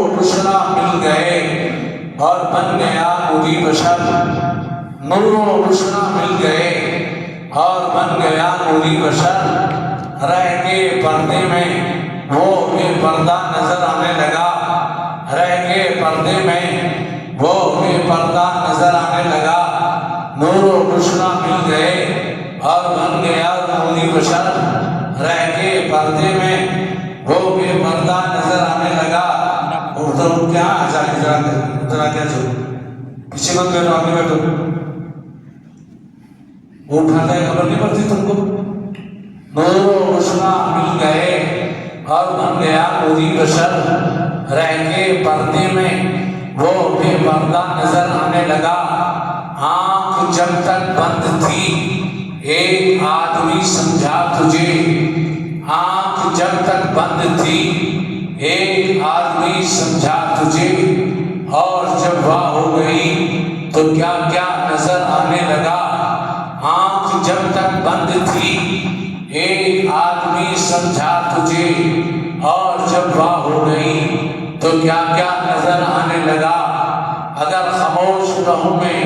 بشرا مل گئے اور بن گیا نوری بشر، نور و بشرا مل گئے اور بن گیا نوری بشر، رہ کے پردے میں وہ بے پردہ نظر آنے لگا، رہ کے پردے میں وہ بے پردہ نظر آنے لگا، نور و بشرا مل گئے اور بن گیا نوری بشر، رہ کے پردے میں وہ بے پردہ نظر آنے لگا۔ ادھر کیا ذرا کیا چھو پیچھے مت بیٹھو، آگے بیٹھو، وہ اٹھاتا ہے، خبر نہیں پڑتی تم کو؟ نور و بشرا مل گئے اور بن گیا نوری بشر، رہ کے پردے میں وہ بے پردہ نظر آنے لگا۔ آنکھ جب تک بند تھی ایک آدمی سمجھا تجھے، آنکھ جب تک بند تھی ایک آدمی سمجھا تجھے، اور جب واہ ہو گئی تو کیا کیا نظر آنے لگا۔ آنکھ جب تک بند تھی ایک آدمی سمجھا تجھے، اور جب واہ ہو گئی تو کیا کیا نظر آنے لگا۔ اگر خاموش رہوں میں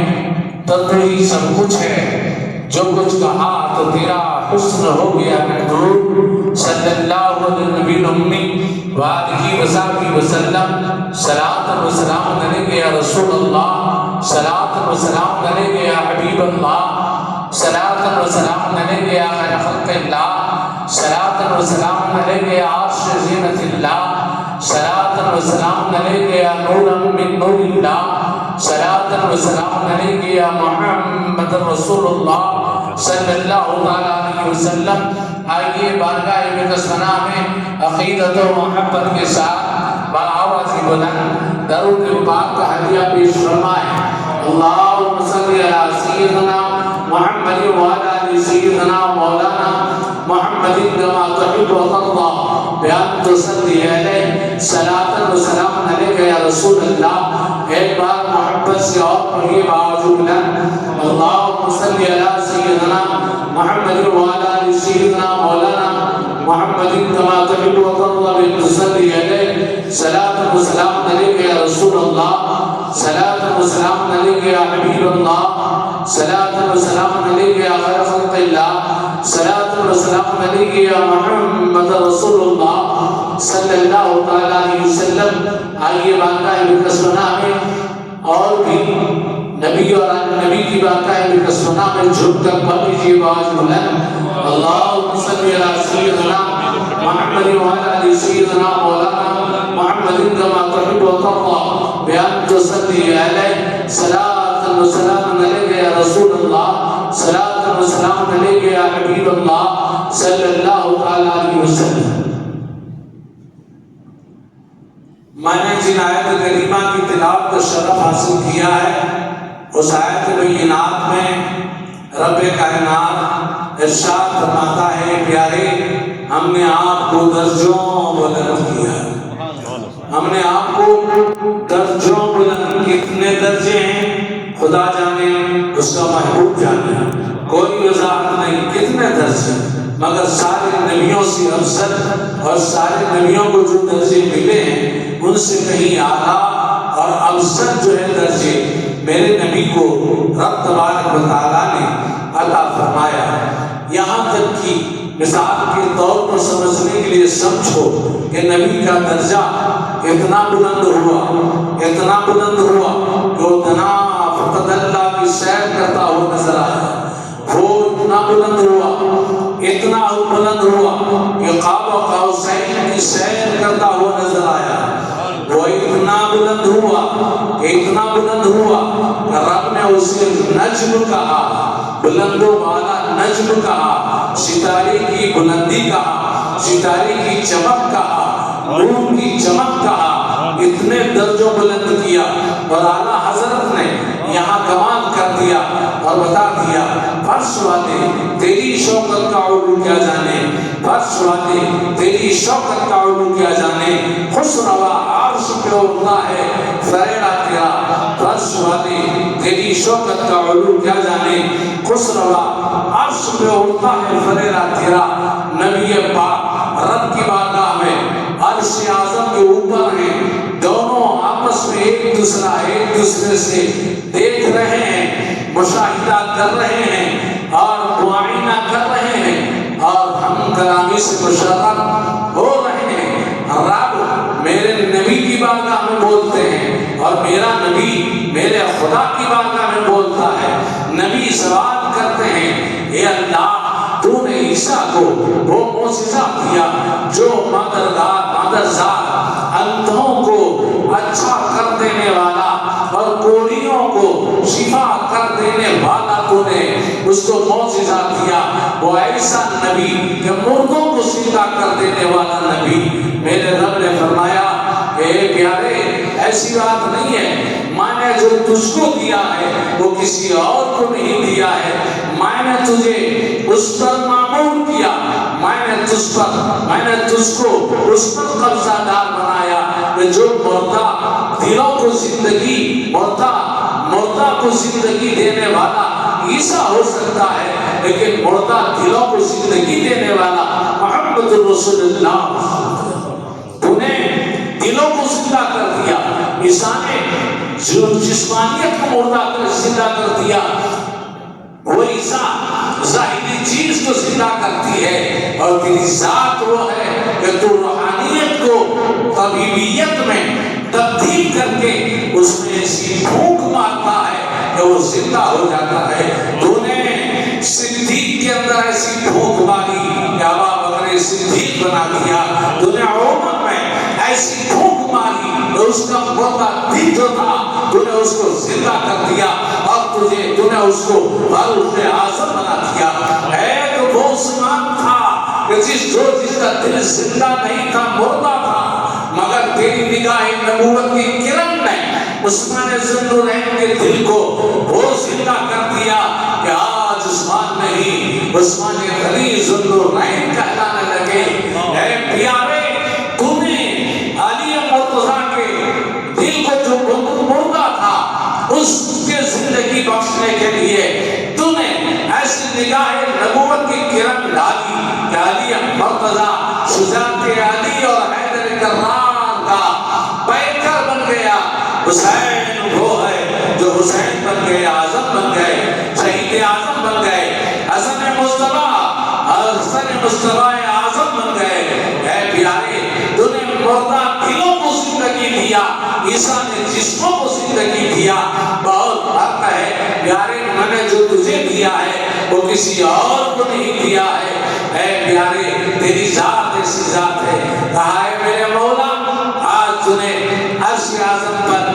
تو ہی سب کچھ ہے، جو کچھ کہا تو تیرا حسن ہو گیا محدود۔ صلی اللہ علیہ نبی الامی وآلہ وصحبہ وسلم، صلاۃ و سلام علیکہ یا رسول اللہ، صلاۃ و سلام علیکہ یا حبیب اللہ، صلاۃ و سلام علیکہ یا خیر خلق اللہ، صلاۃ و سلام علیکہ یا عرش زینت اللہ، صلاۃ و سلام علیکہ یا نورا من نور اللہ، صلاۃ و سلام علیکہ یا محمد رسول اللہ صلی اللہ علیہ وسلم۔ آئیے بارگاہ مقدسہ میں عقیدت و محبت کے ساتھ بآواز بلند درود پاک کا ہدیہ پیش فرمائیں۔ اللہم صلی علی سیدنا محمد وعلی آل سیدنا مولانا محمد کما تحب و ترضى بأن تصلی علیہ، صلاۃ و سلام علیکہ یا رسول اللہ۔ ایک بار محبت سے اور پڑھیے بآواز بلند، اللہم صلی علی سیدنا محمد وعلی آل سیدنا مولانا محمد کما تحب و ترضى بأن تصلی علیہ، صلاۃ و سلام علیکہ یا رسول اللہ، صلاۃ و سلام علیکہ یا حبیب اللہ، صلاۃ و سلام علیکہ یا خیر خلق اللہ، صلاۃ و سلام علیکہ یا محمد رسول اللہ صلی اللہ علیہ وسلم۔ آئیے بارگاہ مقدسہ میں اور بھی نبی اور نبی کی بارگاہ مقدسہ میں جھک کر پڑھ لیجیے بآواز بلند، اللہم صلی علی سیدنا محمد وعلی آل سیدنا مولانا محمد کما تحب و ترضى بأن تصلی علیہ، صلاۃ و سلام علیکہ یا رسول اللہ، صلاۃ و سلام علیکہ یا حبیب اللہ صلی اللہ علیہ وسلم۔ میں نے جن آیت کریمہ کی تلاوت کا شرف حاصل کیا ہے، اس آیت بینات میں رب کائنات ارشاد فرماتا ہے، پیارے ہم نے آپ کو درجوں بلند کیا، ہم نے آپ کو درجوں بلند، کتنے درجے ہیں خدا جانے، اس کا محبوب جانے، کوئی وضاحت نہیں کتنے درجے، مگر سارے نبیوں سے افضل اور سارے نبیوں کو جو درجے ملے ہیں ان سے کہیں اعلیٰ اور افضل جو ہے درجے میرے نبی کو رب تبارک و تعالیٰ نے عطا فرمایا۔ یہاں تک کہ مثال کے طور پر سمجھنے کے لیے سمجھو کہ نبی کا درجہ اتنا بلند ہوا، اتنا بلند ہوا کہ وہ فقط اللہ کی سیر کرتا ہوا نظر آیا، وہ اتنا بلند ہوا، اتنا بلند ہوا کہ قاب قوسین کی سیر کرتا ہوا نظر آیا، وہ اتنا بلند ہوا، اتنا بلند ہوا کہ رب نے اسے نجم کہا، بلند و بالا نجم کہا، ستارے کی بلندی کہا، ستارے کی چمک کہا، نور کی چمک کہا، اتنے درجوں بلند کیا۔ اور اعلیٰ حضرت نے یہاں کمال کر دیا اور بتا دیا، فرش والے تیری شوکت کا علو کیا جانے، فرش والے تیری شوکت کا علو کیا جانے، خوش روا عرش پہ اڑتا ہے فریرہ تیرا، فرش والے تیری شوکت کا علو کیا جانے، خوش روا عرش پہ اڑتا ہے فریرہ تیرا۔ نبی پاک رب کی بارگاہ میں عرش اعظم کے اوپر ہیں، دونوں فیصلے سے دیکھ رہے ہیں، مشاہدہ کر رہے ہیں اور معائنہ کر رہے ہیں اور ہم کلامی سے مشرف ہو رہے ہیں۔ رب میرے نبی کی بارگاہ میں بولتے ہیں اور میرا نبی میرے خدا کی بارگاہ میں بولتا ہے۔ نبی سوال کرتے ہیں، اے اللہ تو نے عیسیٰ کو وہ معجزہ دیا جو مادرزاد اندھوں کو اچھا کر دینے والا اور کوڑیوں کو شفا کر دینے والا، تو نے اس کو معجزہ دیا، وہ ایسا نبی کہ مردوں کو زندہ کر دینے والا نبی۔ میرے رب نے فرمایا، اے پیارے ایسی بات نہیں ہے، میں نے جو تجھ کو دیا ہے وہ کسی اور کو نہیں دیا ہے، میں نے تجھے اس پر معمول کیا، میں نے تجھ کو اس پر قبضہ دار بنایا کہ جو مردہ دلوں کو زندگی، مردہ کو زندگی دینے والا عیسیٰ ہو سکتا ہے، لیکن مردہ دلوں کو زندگی دینے والا محمد رسول اللہ، تو نے دلوں کو زندہ کر دیا۔ عیسیٰ نے جو جسمانیت کو مردہ کر زندہ کر دیا، وہ عیسیٰ ظاہری چیز کو زندہ کرتی ہے، اور تیری ذات وہ ہے کہ تو روحانیت کو طبیعیت میں تبدیل کر کے اس میں ایسی پھونک مارتا ہے کہ وہ زندہ ہو جاتا ہے۔ تو نے صدیق کے اندر ایسی پھونک ماری کہ ابا بکر صدیق بنا دیا، تو نے عمر میں ایسی پھونک ماری کہ اس کا مردہ دل جو تھا تو نے اس کو زندہ کر دیا، اور تو نے اس کو فاروق اعظم بنا دیا۔ ایک وہ عثمان تھا کہ جس کا دل زندہ نہیں تھا، مردہ تھا، مگر تیری نگاہ نبوت کی کرن نے عثمان ذوالنورین کے دل کو وہ زندہ کر دیا کہ آج عثمان نہیں، عثمان غنی ذوالنورین کہلانے لگے۔ اے پیارے، تو نے علی مرتضیٰ کے دل کو جو مردہ تھا اس کے زندگی بخشنے کے لیے تو نے ایسی نگاہ نبوت کی کرن ڈالی کہ علی مرتضیٰ شجاعت علی اور حیدر کرار کا پیکر بن گیا۔ حسین وہ ہے جو حسین بن گئے، اعظم بن گئے، شہید اعظم بن گئے، حسن مصطفیٰ اعظم بن گئے۔ اے پیارے، تو نے مردہ دلوں کو زندگی دیا، عیسیٰ نے جسموں کو زندگی دیا۔ بہت فرق ہے پیارے، میں نے جو تجھے دیا ہے وہ کسی اور کو نہیں دیا ہے۔ اے پیارے، تیری ذات ایسی ذات ہے، کہا ہے میرے مولا آج تو نے عرش اعظم پر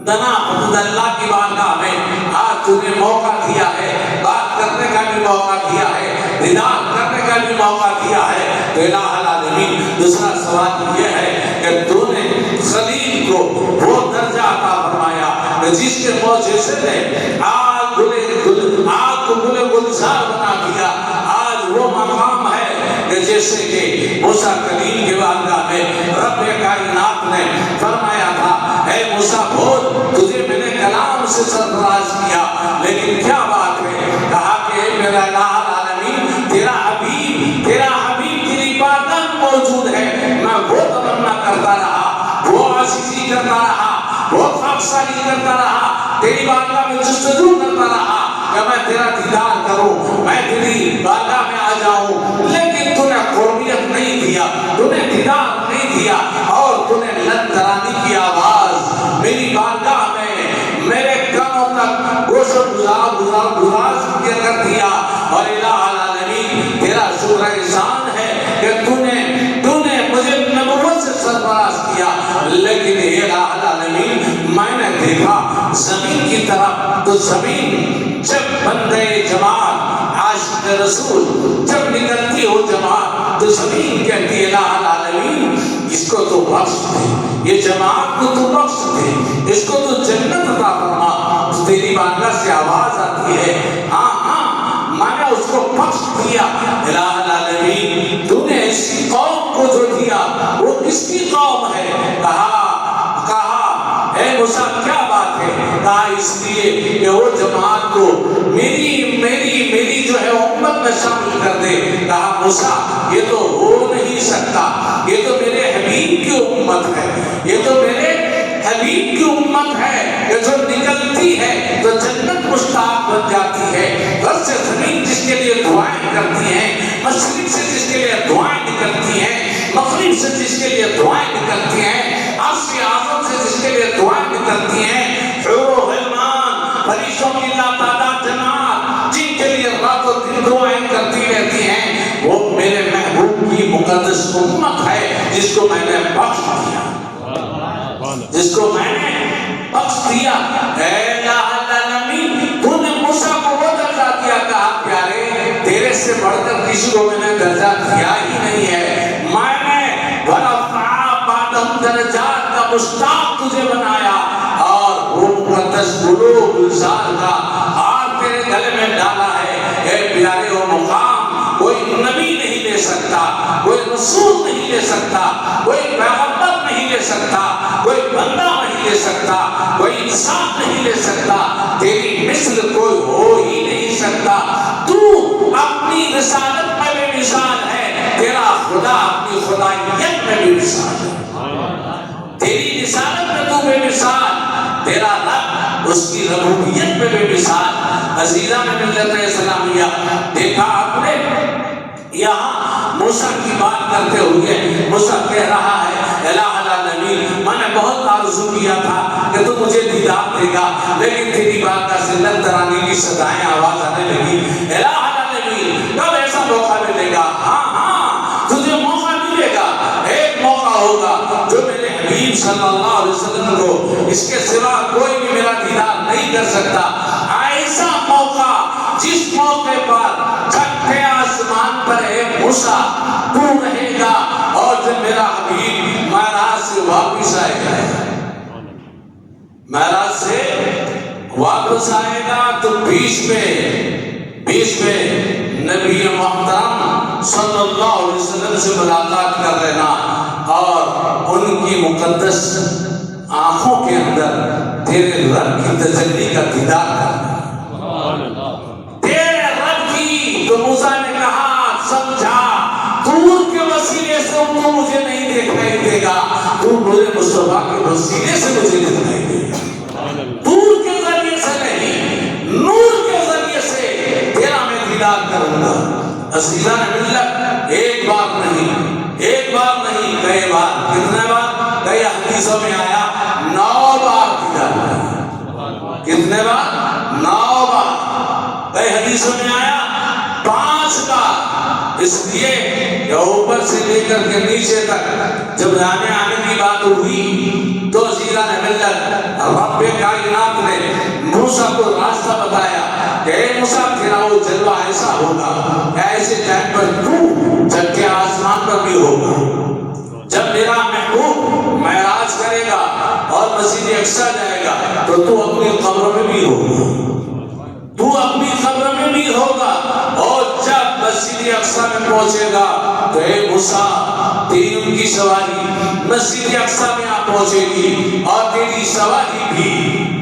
دنا حدود اللہ کی بارگاہ میں آج تو نے موقع دیا ہے، بات کرنے کا بھی موقع دیا ہے، دیدار کرنے کا بھی موقع دیا ہے۔ تو الہ العالمین، دوسرا سوال یہ ہے کہ تو نے خلیل کو وہ درجہ عطا فرمایا کہ جس کے معجزے نے آگ کو گل گلزار بنا دیا۔ آج وہ مقام ہے کہ جیسے کہ موسیٰ کلیم کے بارگاہ میں رب کائنات نے فرمایا تھا، اے موسیٰ بول، تجھے میں نے کلام سے سرفراز کیا، لیکن کیا بات ہے؟ کہا کہ اے میرا الہ العالمین، تیرا حبیب تیری بارگاہ میں موجود ہے، میں وہ تمنا کرتا رہا، وہ عزیزی کرتا رہا، وہ خاکساری کرتا رہا، تیری بارگاہ میں جستجو کرتا رہا کہ میں تیرا دیدار کروں، میں تیری بارگاہ میں آ جاؤں، لیکن تو نے قربیت نہیں دیا، تو نے دیدار نہیں دیا، اور تو نے لن ترانی کی آواز میری بارگاہ میں میرے کانوں تک گوش و گزار کر دیا۔ اور الہ العالمین، تیرا شکر احسان ہے کہ تو نے مجھے نبوت سے سرفراز کیا، لیکن الہ العالمین میں نے دیکھا زمین کی طرف، تو زمین جب بندے جماعت عاشق رسول جب نکلتی ہو جماعت، تو زمین کہتی ہے الہ العالمین اس کو تو بخش دے، یہ جماعت کو تو بخش دے، اس کو تو جنت عطا فرما۔ تیری بارگاہ سے آواز آتی ہے، ہاں میں نے اس کو بخش دیا۔ الہ العالمین، تو نے اسی قوم کو جو دیا وہ کس کی قوم ہے؟ کہا اے موسیٰ کیا بات ہے؟ کہا اس لیے کہ وہ جماعت کو میری جو ہے امت میں شامل کر دے۔ کہا موسیٰ یہ تو ہو نہیں سکتا، یہ تو میرے حبیب کی امت ہے، یہ تو میرے حبیب کی امت ہے کہ جو جب نکلتی ہے تو جنت مشتاق بن جاتی ہے. گھر سے زمین جس کے لیے دعائیں کرتی ہیں, مشرق سے جس کے لیے دعائیں نکلتی ہیں, مغرب سے جس کے لیے دعائیں نکلتی ہیں, عرش اعظم سے جس کے لیے دعائیں نکلتی ہیں, حور و غلمان فرشتوں کی لاتعداد جماعت جن کے لیے رات و دن دعائیں کرتی رہتی ہیں, وہ میرے محبوب کی مقدس امت ہے جس کو میں نے بخش دیا, جس کو میں نے بخش دیا. اے الہ العالمین, تو نے موسیٰ کو وہ درجہ دیا, کہا پیارے تیرے سے بڑھ کر کسی کو میں نے درجہ دیا ہی نہیں ہے. میں نے ورفع بعدہم درجات کا مشتاق تجھے بنایا اور وہ مقدس قلوب گلزار کا ہار تیرے گلے میں ڈالا ہے. اے پیارے وہ مقام کوئی نبی نہیں لے سکتا, کوئی رسول نہیں لے سکتا, کوئی پیغمبر نہیں لے سکتا, کوئی بندہ نہیں لے سکتا, کوئی انسان نہیں لے سکتا, تیری مثل کوئی ہو ہی نہیں سکتا. تو اپنی رسالت میں بھی مثال ہے, تیرا خدا اپنی خدائیت میں بھی مثال ہے. تیری رسالت میں تو بے مثال, تیرا رب اس کی ربوبیت میں بے مثال. عزیزان ملت اسلامیہ, دیکھا آپ نے یہاں موسیٰ کی بات کرتے ہوئے موسیٰ کہہ رہا ہے الہ العالمین, میں نے بہت آرزو کیا تھا کہ تو مجھے دیدار دے گا, لیکن تیری بات کا زلت ترانے کی صدائیں آواز آنے لگی. الہ العالمین کب ایسا موقع ملے گا؟ ہاں ہاں تجھے موقع ملے گا, ایک موقع ہوگا جو میرے حبیب صلی اللہ علیہ وسلم کو اس کے سوا کوئی بھی میرا دیدار نہیں کر سکتا. ایسا موقع جس موقع پر چھٹے آسمان پر ہے موسیٰ تو رہے گا, اور جب میرا حبیب معراج سے واپس آئے گا, معراج سے واپس آئے گا تو بیچ میں نبی محترم صلی اللہ علیہ وسلم سے ملاقات کر لینا اور ان کی مقدس آنکھوں کے اندر تیرے رب کی تجلی کا دیدار کرنا. تیرے رب کی, تو موسیٰ نے کہا سمجھا دور کے وسیلے سے تو مجھے نہیں دکھائی دے گا, تو مجھے مصطفیٰ کے وسیلے سے مجھے دکھائی دے گا. دور کے ذریعے سے نہیں, نور کے ذریعے سے تیرا میں دیدار کروں گا. عزیزان ملت, ایک بار نہیں, ایک بار نہیں, کئی بار. کتنے بار؟ کئی حدیثوں میں آیا 9 بار دیدار. کتنے بار؟ 9 بار. کئی حدیثوں میں آیا 5 بار. اس لیے کہ اوپر سے لے کر کے نیچے تک جب آنے کی بات ہوئی تو عزیزان ملت رب کائنات نے موسیٰ کو راستہ بتایا کہ اے موسیٰ تیرا وہ جلوہ ایسا ہوگا, ایسے ٹائم پر تو چھٹے آسمان پر بھی ہوگا. جب میرا محبوب معراج کرے گا اور مسجد اقصیٰ جائے گا تو اپنی قبر میں بھی ہوگا, تو اپنی قبر میں بھی ہوگا. اور جب مسجد اقصیٰ میں پہنچے گا تو اے موسیٰ تیری ان کی سواری مسجد اقصیٰ میں آ پہنچے گی, اور تیری سواری بھی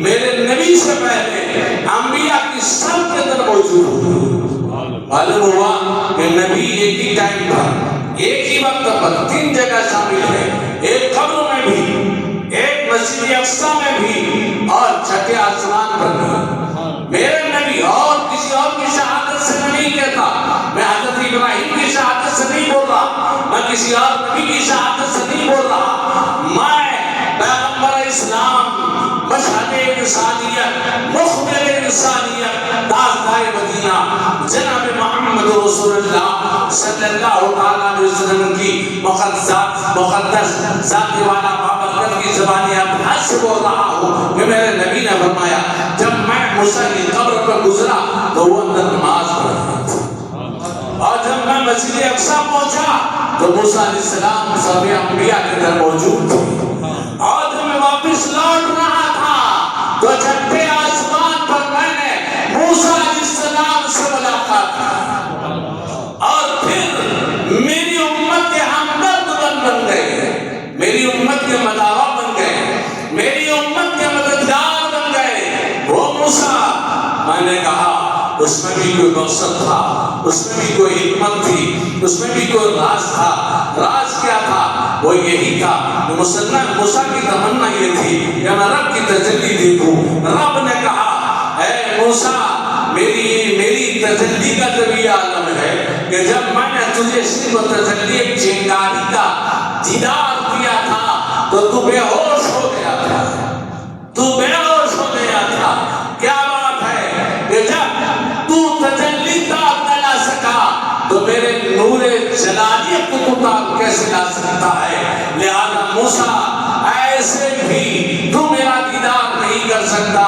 میرے نبی سے پہلے انبیاء کی سب کے اندر موجود ہوگی. معلوم ہوا کہ نبی ایک ہی ٹائم پر ایک ہی وقت پر 3 جگہ شامل ہے, ایک قبر میں بھی, ایک مسجد اقصیٰ میں بھی, اور چھٹے آسمان پر بھی. میرے نبی اور کسی اور کی شہادت سے نہیں کہتا, میں حضرت ابراہیم کی شہادت سے نہیں بول رہا, میں کسی اور نبی کی شہادت سے نہیں بول رہا, میں پیغمبر اسلام مشہد انسانیت مخبر انسانیت تاجدار مدینہ جناب محمد رسول اللہ صلی اللہ علیہ وسلم کی مقدس ذات والا بابرکت کی زبانی ابحث سے بول رہا ہوں کہ میرے نبی نے فرمایا جب میں موسیٰ کی قبر پر گزرا تو وہ اندر نماز پڑھ رہا تھا, اور جب میں مسجد اقصیٰ پہنچا تو موسیٰ علیہ السلام سب انبیاء کے در موجود تھے, اور جب میں واپس لوٹ رہا تھا تو چھٹے آسمان پر میں نے موسیٰ علیہ السلام سے ملاقات کی, اور پھر میری امت کے ہمدرد بن گئے, میری امت کے مداوا بن گئے, میری امت کے مددگار بن گئے وہ موسیٰ. میں نے کہا اس میں بھی کوئی مقصد تھا, اس میں بھی کوئی حکمت تھی, اس میں بھی کوئی راز تھا. راز کیا تھا؟ وہ یہی تھا کہ موسیٰ کی تمنا یہ تھی کہ میں رب کی تجلی دیکھوں. رب نے کہا اے موسیٰ میری تجلی کا جب یہ عالم ہے کہ جب میں نے تجھے صرف تجلی ایک چنگاری کا دیدار دیا تھا تو تو بے ہوش ہو گیا تھا. تو بے ہوش ہو گیا تھا. کیا بات ہے کہ جب تو تجلی تاب نہ لا سکا تو میرے نور جلالیت کو تو تاب کیسے لا سکتا ہے. لہذا موسیٰ ایسے بھی تو میرا دیدار نہیں کر سکتا.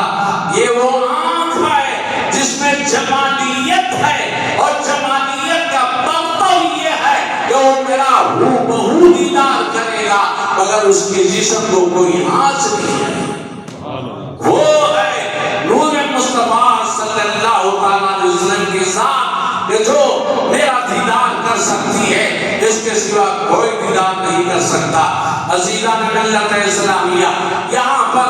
یہ وہ آنکھ ہے جس میں جمالیت ہے اور جمالیت کا مطلب یہ ہے کہ وہ میرا ہو بہو دیدار کرے گا مگر اس کے جسم کو کوئی آنچ نہیں ہے. وہ ہے نور مصطفیٰ صلی اللہ علیہ وسلم کے ساتھ کہ جو میرا دیدار کر سکتی ہے اس کے سوا کوئی دیدار نہیں کر سکتا. عزیزان ملت اسلامیہ یہاں پر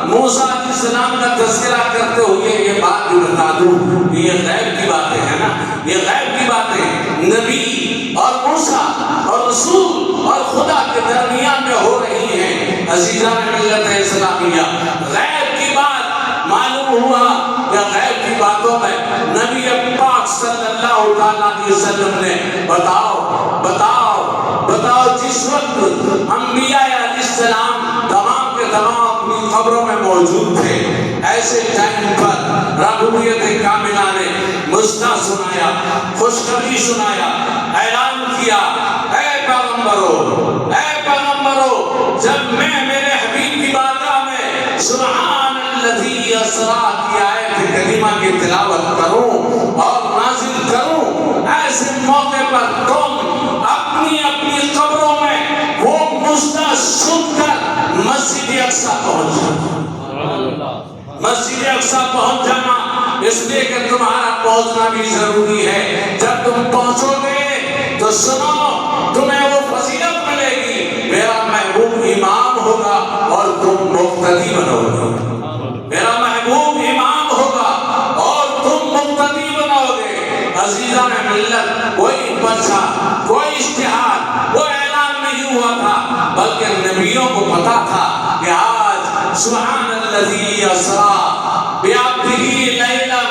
موسیٰ علیہ السلام کا تذکرہ کرتے ہوئے یہ بات بھی بتا دوں کہ یہ غیب کی باتیں ہیں نا. یہ غیب کی باتیں نبی اور موسیٰ اور رسول اور خدا کے درمیان میں ہو رہی ہیں. عزیزان ملت اسلامیہ غیب کی بات معلوم ہوا کہ غیب کی باتوں میں نبی پاک صلی اللہ علیہ وسلم نے بتاؤ جس وقت انبیاء علیہ السلام تمام کے تمام اپنی قبروں میں موجود تھے ایسے ٹائم پر ربوبیت کاملہ نے مژدہ سنایا, خوشخبری سنایا, اعلان کیا اے پیغمبرو جب میں میرے حبیب کی بارگاہ میں سبحان الذی اسریٰ کی آیت کریمہ کی تلاوت کروں اور نازل کروں ایسے موقع پر تم اپنی قبروں میں وہ مژدہ سن کر مسجد اقصیٰ پہنچ جانا اس لیے کہ تمہارا پہنچنا بھی ضروری ہے. جب تم پہنچو گے تو سنو تمہیں وہ فضیلت ملے گی میرا محبوب امام ہوگا اور تم مقتدی بنو گے. میرا محبوب امام ہوگا اور تم مقتدی بنو گے. عزیزان ملت کوئی پرچہ کوئی اشتہار کوئی اعلان نہیں ہوا تھا بلکہ نبیوں کو پتا تھا کہ آج سبحان الذی اسریٰ بعبدہ لیلا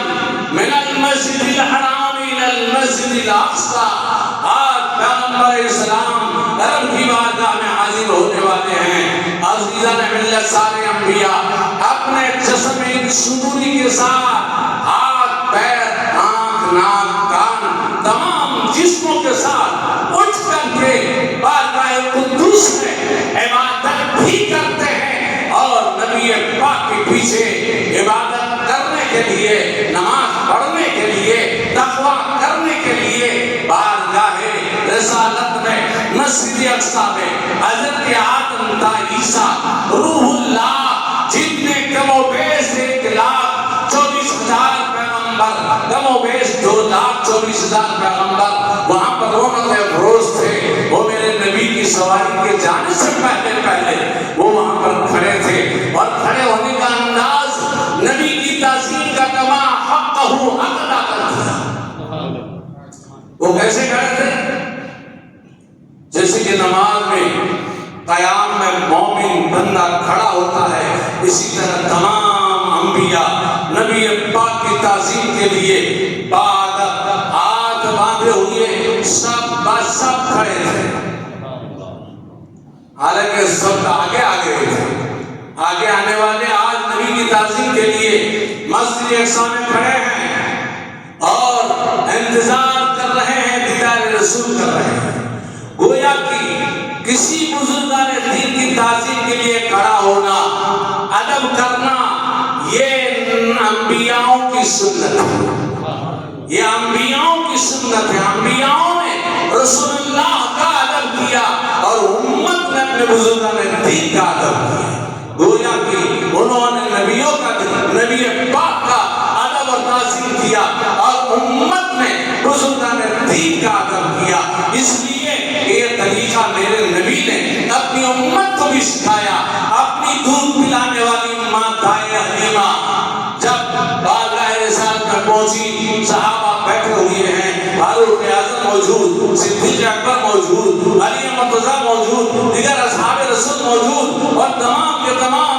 من المسجد الحرام الی المسجد الاقصی. آج پیغمبر اسلام رب کی بارگاہ میں حاضر ہونے والے ہیں. عزیزان ملت سارے انبیاء اپنے جسم صدوری کے ساتھ ہاتھ پیر آنکھ ناک کان تمام جسموں کے ساتھ اٹھ کر کے بارگاہ قدوس میں عبادت بھی کرتے ہیں اور نبی پاک کے پیچھے عبادت کرنے کے لیے نماز پڑھنے کے لیے تقویٰ کرنے کے لیے بارگاہ رسالت میں مسجد اقصیٰ میں حضرت آدم تا عیسیٰ روح اللہ جتنے کم و بیش 1,24,000 پیغمبر کم و بیش 2,24,000 پیغمبر وہاں پر رونق افروز تھے. وہ میرے نبی کی سواری کے جانے سے پہلے وہ وہاں پر کھڑے تھے اور کھڑے ہونے کا انداز نبی کی تعظیم کا کما حقہ حق ادا کرتا. وہ کیسے کھڑے تھے؟ جیسے کہ نماز میں قیام میں مومن بندہ کھڑا ہوتا ہے اسی طرح تمام انبیاء نبی پاک کی تعظیم کے لیے ہاتھ باندھے ہوئے سب کھڑے تھے. حالانکہ سب آگے تھے. آگے آنے والے آج نبی کی تعظیم کے لیے مسجد اقصیٰ میں کھڑے ہیں اور انتظار کر رہے ہیں دیدار رسول کر رہے ہیں. گویا کہ کسی بزرگان دین کی تعظیم کے لیے کھڑا ہونا ادب کرنا یہ انبیاءوں کی سنت ہے. یہ انبیاءوں کی سنت ہے. انبیاءوں نے رسول اللہ کا ادب کیا اور امت نے اپنے بزرگان دین کا ادب کیا. گویا کہ انہوں نے نبی پاک کا ادب اور تعظیم کیا اور امت نے بزرگان دین کا ادب کیا. اس لیے یہ طریقہ میرے نبی نے اپنی امت کو بھی سکھایا. اپنی دودھ پلانے والی ماں دائیں حلیمہ جب بارگاہ رسالت میں پہنچی صحابہ بیٹھے ہوئے ہیں فاروق اعظم موجود صدیق اکبر موجود علی مرتضیٰ موجود دیگر اصحاب رسول موجود اور تمام کے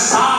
7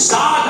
7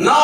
9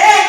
1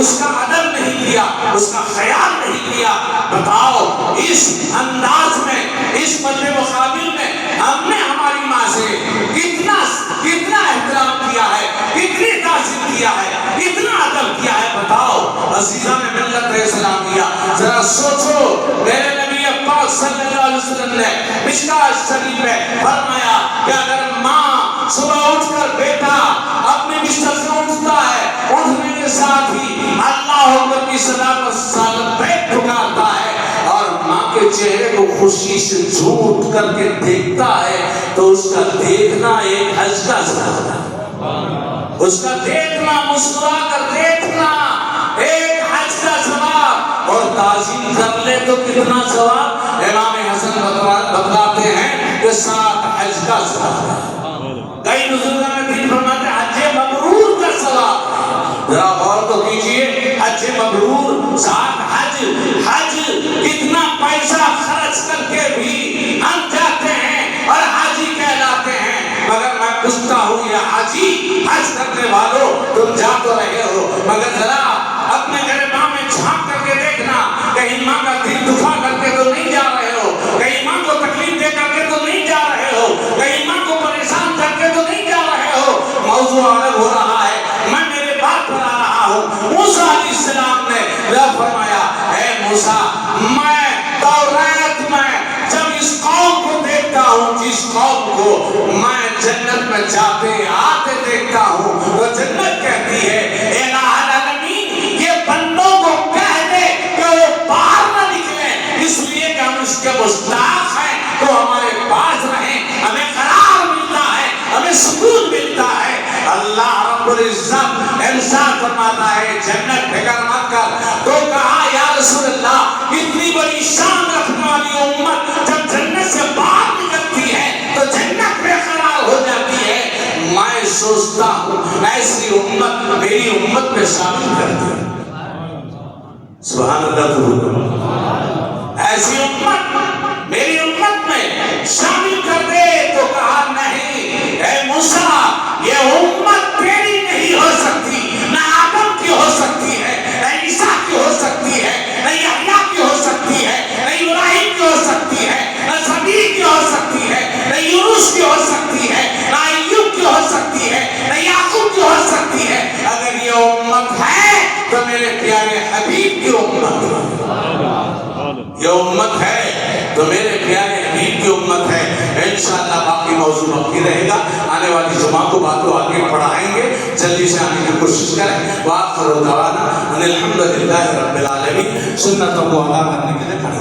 اس کا ادب نہیں کیا، اس کا خیال نہیں کیا. بتاؤ اس انداز میں، اس مد مقابل میں ہم نے ہماری ماں سے کتنا احترام کیا ہے، کتنی تعظیم کیا ہے، کتنا ادب کیا ہے. بتاؤ عزیزان ملت اسلام کیا. ذرا سوچو میرے نبی پاک صلی اللہ علیہ وسلم نے مشکات شریف میں فرمایا کہ اگر ماں صبح اٹھ کر بیٹا اپنے بستر سے اٹھتا ہے، اٹھنے کے ساتھ ہی اللہ اکبر کی صدا پر سالت بیٹھ پکارتا ہے اور ماں کے چہرے کو خوشی سے جھوٹ کر کے دیکھتا ہے، تو اس کا دیکھنا ایک حج کا ثواب ہے. اس کا دیکھنا، مسکرا کر دیکھنا ایک حج کا ثواب. اور تعظیم کر لے تو کتنا ثواب. امام حسن بتلاتے ہیں کہ 7 حج کا ثواب ہے. کئی بزرگوں نے دین فرماتے ہیں حج مبرور کا ثواب. ذرا غور تو کیجئے، حج مبرور، 7 حج کتنا پیسہ خرچ کر کے بھی ہم جاتے ہیں اور حاجی کہلاتے ہیں. مگر میں پوچھتا ہوں یہ حاجی حج کرنے والوں، تم جا تو رہے ہو، مگر ذرا اپنے گھر ماں میں جھانک کر کے دیکھنا، کہیں ماں کا دل دکھا کر کے تو نہیں جا رہے ہو، کہیں ماں کو تکلیف دے کر کے تو نہیں جا رہے ہو، کہیں ماں کو پریشان کر کے تو نہیں جا رہے ہو. موضوع الگ ہو رہا ہے، میں میرے بات پر آ رہا ہوں. موسیٰ علیہ السلام نے فرمایا اے موسیٰ، میں توریت میں جب اس قوم کو دیکھتا ہوں، جس قوم کو میں جنت میں جاتے آتے دیکھتا ہوں، تو جنت کہتی ہے الہ العالمین یہ بندوں کو کہہ دے کہ وہ باہر نہ نکلیں، اس لیے کہ ہم اس کے مشتاق ہیں، تو ہمارے پاس رہیں، ہمیں قرار ملتا ہے، ہمیں سکون ملتا ہے. اللہ رب العزت ارشاد فرماتا ہے جنت فکر مت کر. تو کہا یا رسول اللہ اتنی بڑی شان رکھنے والی امت جب جنت سے باہر نکلتی ہے تو جنت بے قرار ہو جاتی ہے. میں سوچتا ہوں ایسی امت میری امت میں شامل کر دے. سبحان اللہ. ایسی امت میری امت میں شامل کر دے. تو کہا نہیں اے موسیٰ، یہ امت تیری نہیں ہو سکتی، نہ آدم کی ہو سکتی ہے، نہ عیسیٰ کی ہو سکتی ہے، نہ یحییٰ کی ہو سکتی ہے، نہ ابراہیم کی ہو سکتی ہے، نہ صدیق کی ہو سکتی ہے، نہ یونس کی ہو سکتی ہے، نہ ایوب کی ہو سکتی ہے، نہ یعقوب کی ہو سکتی ہے. اگر یہ امت ہے تو میرے پیارے حبیب کی امت ہے. یہ امت ہے تو میرے پیارے حبیب کی امت ہے. انشاءاللہ باقی موضوع باقی رہے گا، آنے والی جمعہ کو باتوں آگے پڑھائیں گے، جلدی سے آنے کی کوشش کریں. وآخر دعوانا ان الحمدللہ رب العالمین. سنت و علا کرنے کے لیے